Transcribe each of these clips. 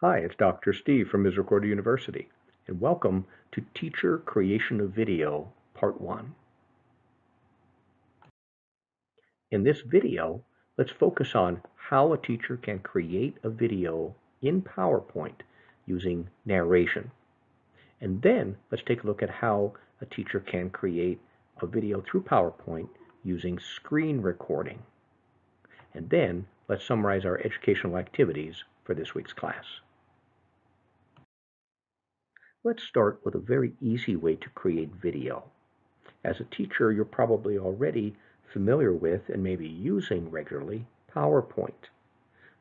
Hi, it's Dr. Steve from Misericordia University, and welcome to Teacher Creation of Video, Part 1. In this video, let's focus on how a teacher can create a video in PowerPoint using narration. And then let's take a look at how a teacher can create a video through PowerPoint using screen recording. And then let's summarize our educational activities for this week's class. Let's start with a very easy way to create video. As a teacher, you're probably already familiar with and maybe using regularly PowerPoint.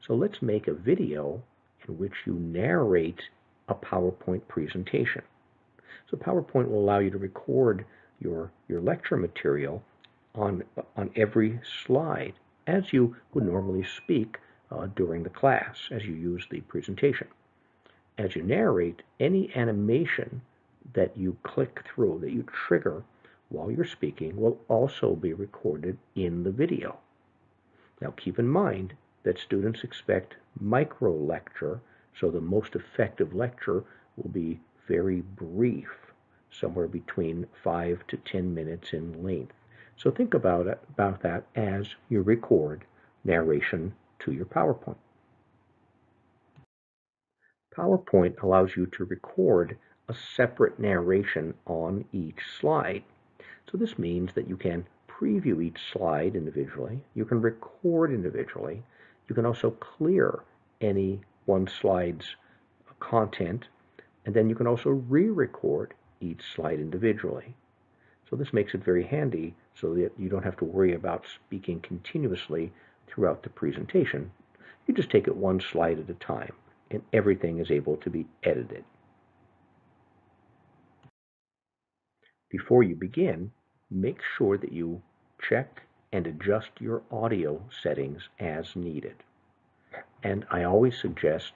So let's make a video in which you narrate a PowerPoint presentation. So PowerPoint will allow you to record your lecture material on every slide as you would normally speak during the class as you use the presentation. As you narrate, any animation that you click through, that you trigger while you're speaking, will also be recorded in the video. Now keep in mind that students expect micro lecture, so the most effective lecture will be very brief, somewhere between 5 to 10 minutes in length. So think about that as you record narration to your PowerPoint. PowerPoint allows you to record a separate narration on each slide. So this means that you can preview each slide individually, you can record individually, you can also clear any one slide's content, and then you can also re-record each slide individually. So this makes it very handy so that you don't have to worry about speaking continuously throughout the presentation. You just take it one slide at a time, and everything is able to be edited. Before you begin, make sure that you check and adjust your audio settings as needed. And I always suggest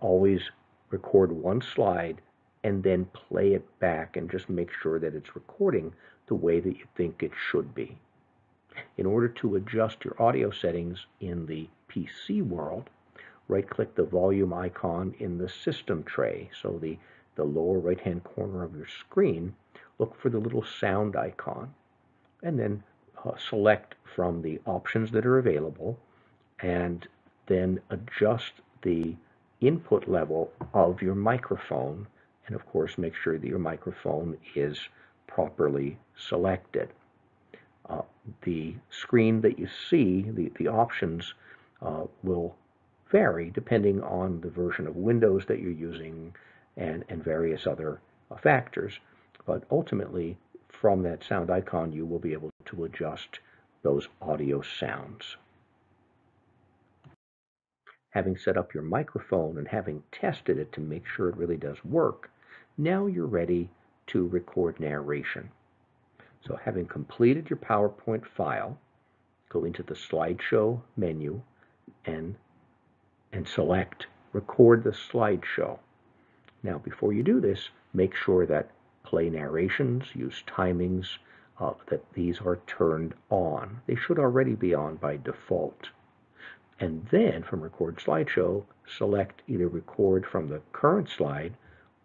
always record one slide and then play it back and just make sure that it's recording the way that you think it should be. In order to adjust your audio settings in the PC world, right-click the volume icon in the system tray, so the lower right-hand corner of your screen, look for the little sound icon, and then select from the options that are available, and then adjust the input level of your microphone, and of course make sure that your microphone is properly selected. The screen that you see, the options will vary depending on the version of Windows that you're using and various other factors. But ultimately, from that sound icon, you will be able to adjust those audio sounds. Having set up your microphone and having tested it to make sure it really does work, now you're ready to record narration. So having completed your PowerPoint file, go into the slideshow menu and select Record the Slideshow. Now, before you do this, make sure that play narrations, use timings, that these are turned on. They should already be on by default. And then from Record Slideshow, select either record from the current slide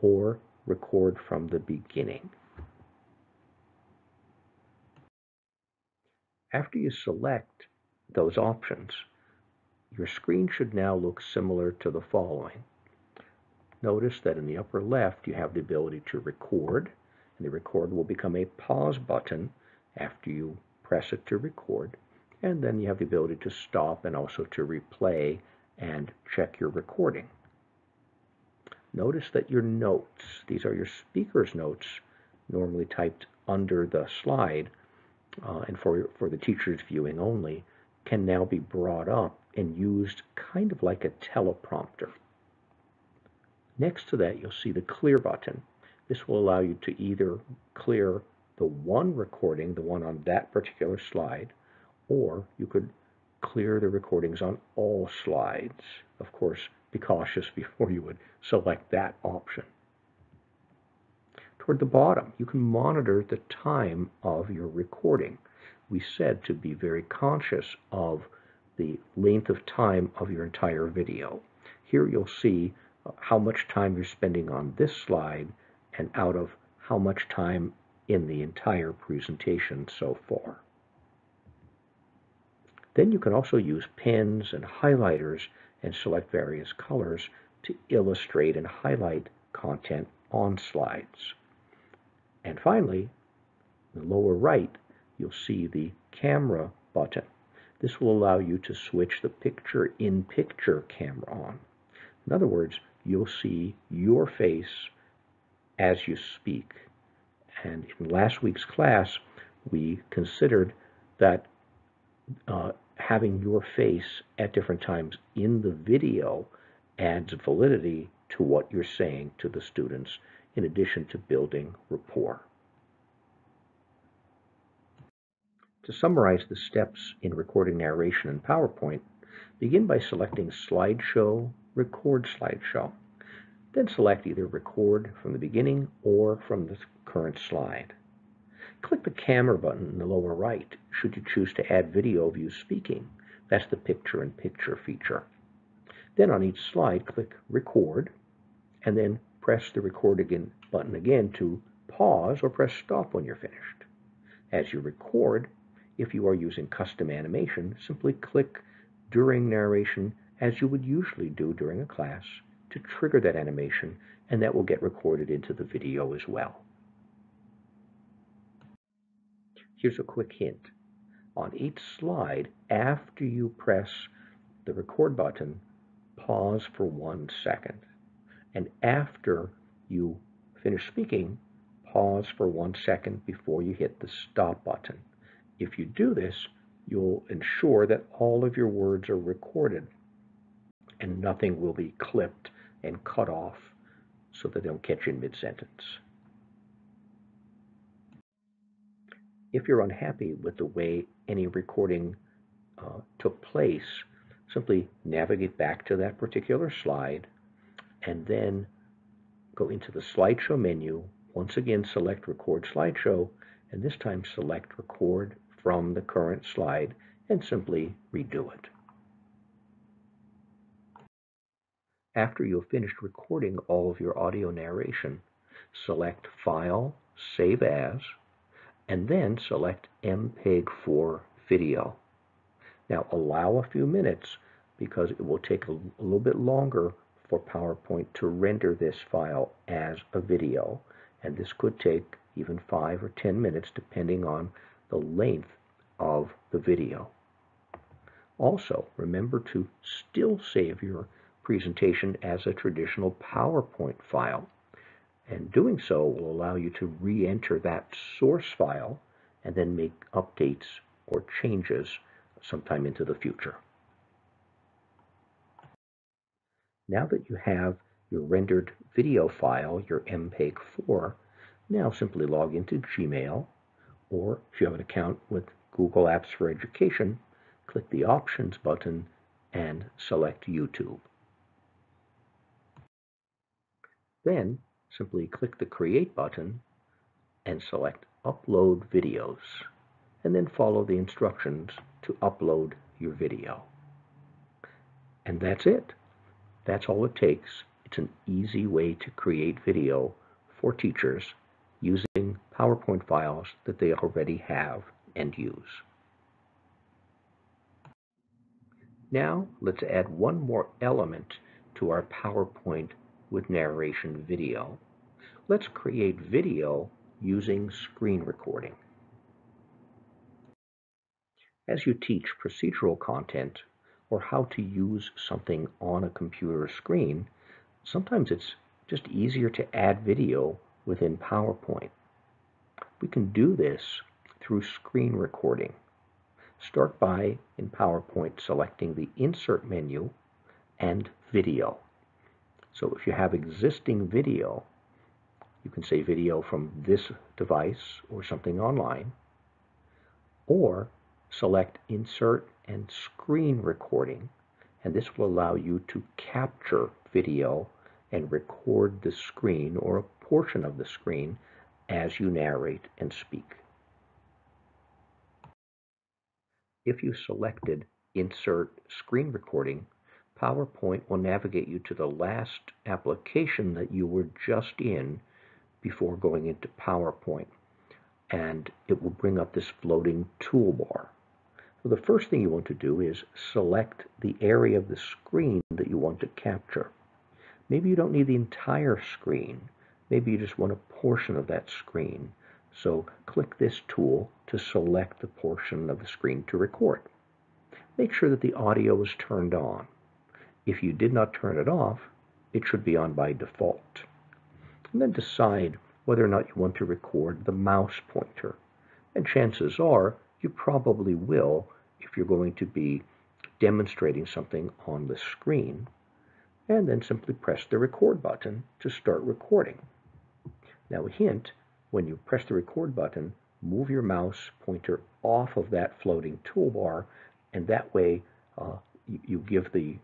or record from the beginning. After you select those options, your screen should now look similar to the following. Notice that in the upper left you have the ability to record, and the record will become a pause button after you press it to record, and then you have the ability to stop and also to replay and check your recording. Notice that your notes, these are your speaker's notes, normally typed under the slide, and for the teachers viewing only, can now be brought up and used kind of like a teleprompter. Next to that, you'll see the clear button. This will allow you to either clear the one recording, the one on that particular slide, or you could clear the recordings on all slides. Of course, be cautious before you would select that option. Toward the bottom, you can monitor the time of your recording. We said to be very conscious of the length of time of your entire video. Here you'll see how much time you're spending on this slide and out of how much time in the entire presentation so far. Then you can also use pens and highlighters and select various colors to illustrate and highlight content on slides. And finally, in the lower right, you'll see the camera button. This will allow you to switch the picture-in-picture camera on. In other words, you'll see your face as you speak. And in last week's class, we considered that having your face at different times in the video adds validity to what you're saying to the students, in addition to building rapport. To summarize the steps in recording narration in PowerPoint, begin by selecting Slideshow, Record Slideshow. Then select either Record from the beginning or from the current slide. Click the camera button in the lower right should you choose to add video of you speaking. That's the picture-in-picture feature. Then on each slide, click Record, and then press the Record button again to pause or press Stop when you're finished. As you record, if you are using custom animation, simply click during narration as you would usually do during a class to trigger that animation, and that will get recorded into the video as well. Here's a quick hint. On each slide, after you press the record button, pause for 1 second. And after you finish speaking, pause for 1 second before you hit the stop button. If you do this, you'll ensure that all of your words are recorded and nothing will be clipped and cut off so that they don't catch you in mid-sentence. If you're unhappy with the way any recording took place, simply navigate back to that particular slide and then go into the slideshow menu. Once again, select Record Slideshow, and this time select Record from the current slide and simply redo it. After you've finished recording all of your audio narration, select File, Save As, and then select MPEG-4 Video. Now allow a few minutes because it will take a little bit longer for PowerPoint to render this file as a video, and this could take even 5 or 10 minutes depending on the length of the video. Also, remember to still save your presentation as a traditional PowerPoint file, and doing so will allow you to re-enter that source file and then make updates or changes sometime into the future. Now that you have your rendered video file, your MPEG-4, now simply log into Gmail, or if you have an account with Google Apps for Education, click the Options button and select YouTube. Then simply click the Create button and select Upload Videos, and then follow the instructions to upload your video. And that's it. That's all it takes. It's an easy way to create video for teachers using PowerPoint files that they already have and use. Now let's add one more element to our PowerPoint with narration video. Let's create video using screen recording. As you teach procedural content or how to use something on a computer screen, sometimes it's just easier to add video within PowerPoint. We can do this through screen recording. Start by, in PowerPoint, selecting the Insert menu and Video. So if you have existing video, you can say video from this device or something online, or select Insert and Screen Recording, and this will allow you to capture video and record the screen or a portion of the screen as you narrate and speak. If you selected Insert Screen Recording, PowerPoint will navigate you to the last application that you were just in before going into PowerPoint, and it will bring up this floating toolbar. So the first thing you want to do is select the area of the screen that you want to capture. Maybe you don't need the entire screen. Maybe you just want a portion of that screen. So click this tool to select the portion of the screen to record. Make sure that the audio is turned on. If you did not turn it off, it should be on by default. And then decide whether or not you want to record the mouse pointer. And chances are you probably will if you're going to be demonstrating something on the screen. And then simply press the record button to start recording. Now a hint, when you press the record button, move your mouse pointer off of that floating toolbar, and that way you give the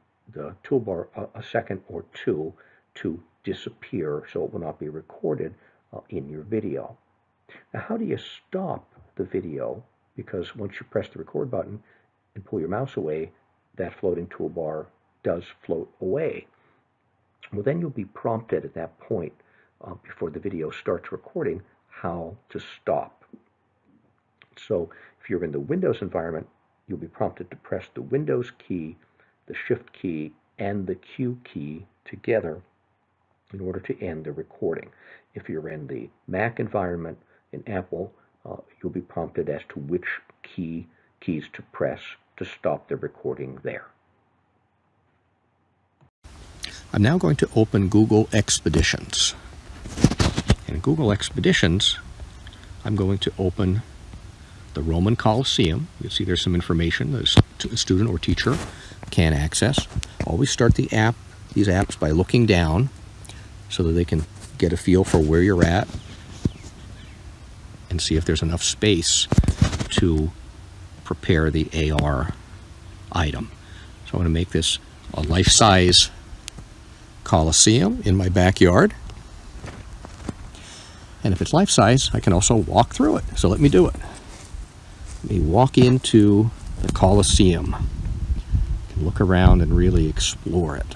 toolbar a second or two to disappear so it will not be recorded in your video. Now how do you stop the video? Because once you press the record button and pull your mouse away, that floating toolbar does float away. Well, then you'll be prompted at that point before the video starts recording how to stop. So if you're in the Windows environment, you'll be prompted to press the Windows key, the Shift key, and the Q key together in order to end the recording. If you're in the Mac environment in Apple, you'll be prompted as to which keys to press to stop the recording there. I'm now going to open Google Expeditions. In Google Expeditions, I'm going to open the Roman Colosseum. You'll see there's some information that a student or teacher can access. Always start these apps by looking down so that they can get a feel for where you're at and see if there's enough space to prepare the AR item. So I'm going to make this a life-size Colosseum in my backyard. And if it's life-size, I can also walk through it. So let me do it. Let me walk into the Colosseum and look around and really explore it.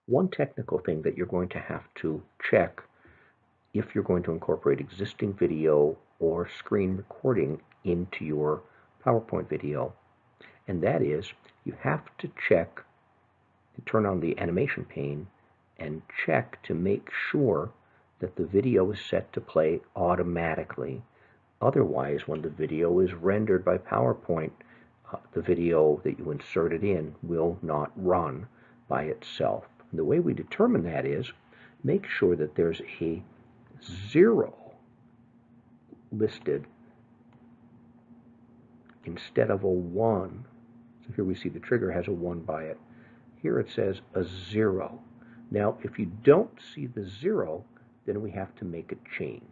One technical thing that you're going to have to check if you're going to incorporate existing video or screen recording into your PowerPoint video, and that is you have to check and turn on the animation pane and check to make sure that the video is set to play automatically. Otherwise, when the video is rendered by PowerPoint, the video that you inserted in will not run by itself. And the way we determine that is make sure that there's a 0 listed instead of a 1. So here we see the trigger has a 1 by it. Here it says a 0. Now, if you don't see the 0, then we have to make a change.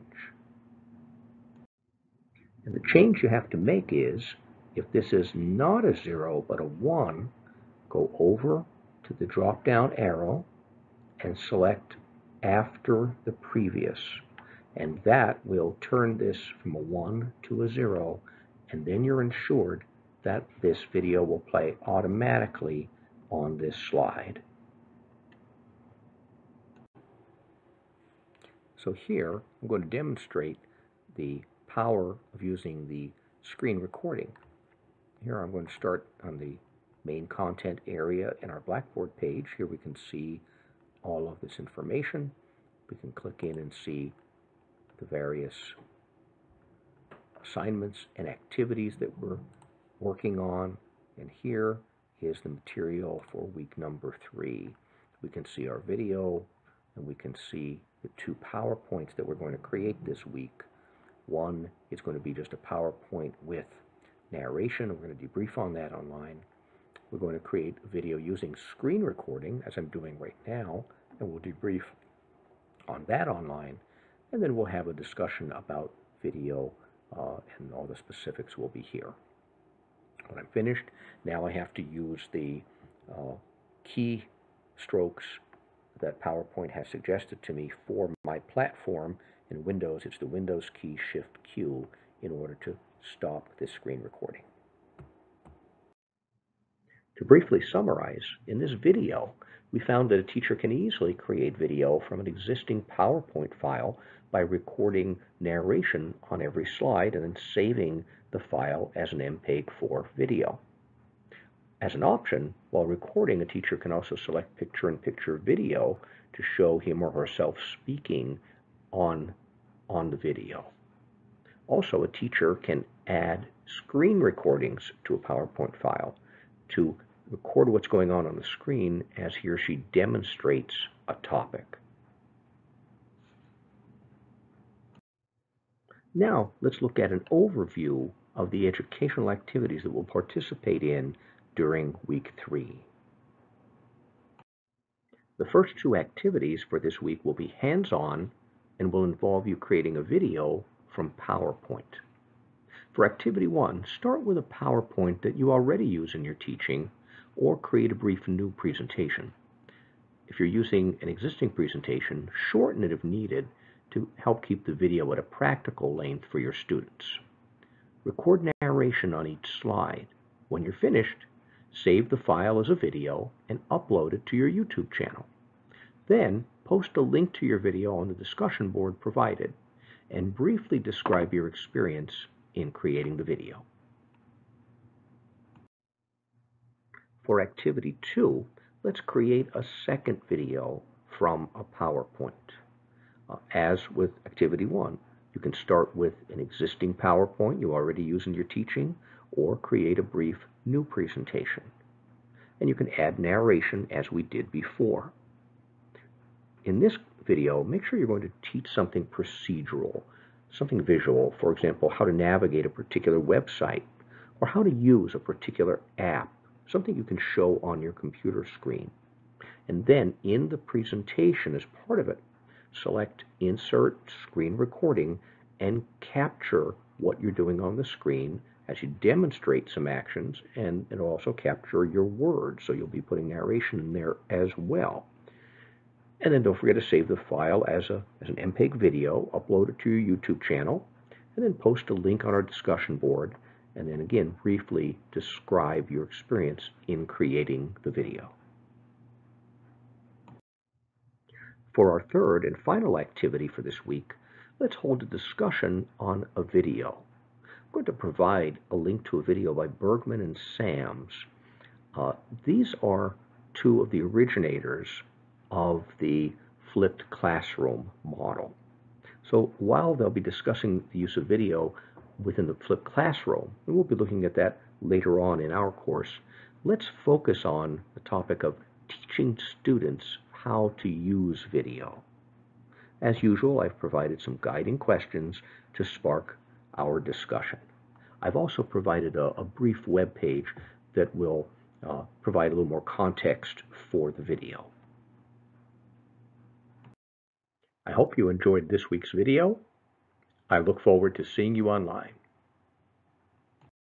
And the change you have to make is, if this is not a 0 but a 1, go over to the drop-down arrow and select after the previous. And that will turn this from a 1 to a 0, and then you're ensured that this video will play automatically on this slide. So here, I'm going to demonstrate the power of using the screen recording. Here I'm going to start on the main content area in our Blackboard page. Here we can see all of this information. We can click in and see the various assignments and activities that we're working on. And here is the material for week number 3. We can see our video, and we can see the 2 PowerPoints that we're going to create this week. One is going to be just a PowerPoint with narration. We're going to debrief on that online. We're going to create a video using screen recording, as I'm doing right now, and we'll debrief on that online. And then we'll have a discussion about video, and all the specifics will be here. When I'm finished, now I have to use the key strokes that PowerPoint has suggested to me for my platform. In Windows, it's the Windows key Shift Q in order to stop this screen recording. To briefly summarize, in this video, we found that a teacher can easily create video from an existing PowerPoint file by recording narration on every slide and then saving the file as an MPEG-4 video. As an option, while recording, a teacher can also select picture-in-picture video to show him or herself speaking on the video. Also, a teacher can add screen recordings to a PowerPoint file to record what's going on the screen as he or she demonstrates a topic. Now, let's look at an overview of the educational activities that we'll participate in during week 3. The first 2 activities for this week will be hands-on and will involve you creating a video from PowerPoint. For activity 1, start with a PowerPoint that you already use in your teaching or create a brief new presentation. If you're using an existing presentation, shorten it if needed to help keep the video at a practical length for your students. Record narration on each slide. When you're finished, save the file as a video and upload it to your YouTube channel. Then, post a link to your video on the discussion board provided and briefly describe your experience in creating the video. For activity 2, let's create a second video from a PowerPoint. As with activity 1, you can start with an existing PowerPoint you already use in your teaching or create a brief new presentation. And you can add narration as we did before. In this video, make sure you're going to teach something procedural, something visual, for example, how to navigate a particular website or how to use a particular app, something you can show on your computer screen. And then in the presentation, as part of it, select Insert Screen Recording and capture what you're doing on the screen as you demonstrate some actions, and it'll also capture your words, so you'll be putting narration in there as well. And then don't forget to save the file as an MPEG video, upload it to your YouTube channel, and then post a link on our discussion board, and then again briefly describe your experience in creating the video. For our third and final activity for this week, let's hold a discussion on a video. I'm going to provide a link to a video by Bergman and Sams. These are 2 of the originators of the flipped classroom model. So while they'll be discussing the use of video within the flipped classroom, and we'll be looking at that later on in our course, let's focus on the topic of teaching students how to use video. As usual, I've provided some guiding questions to spark our discussion. I've also provided a brief web page that will provide a little more context for the video. I hope you enjoyed this week's video. I look forward to seeing you online.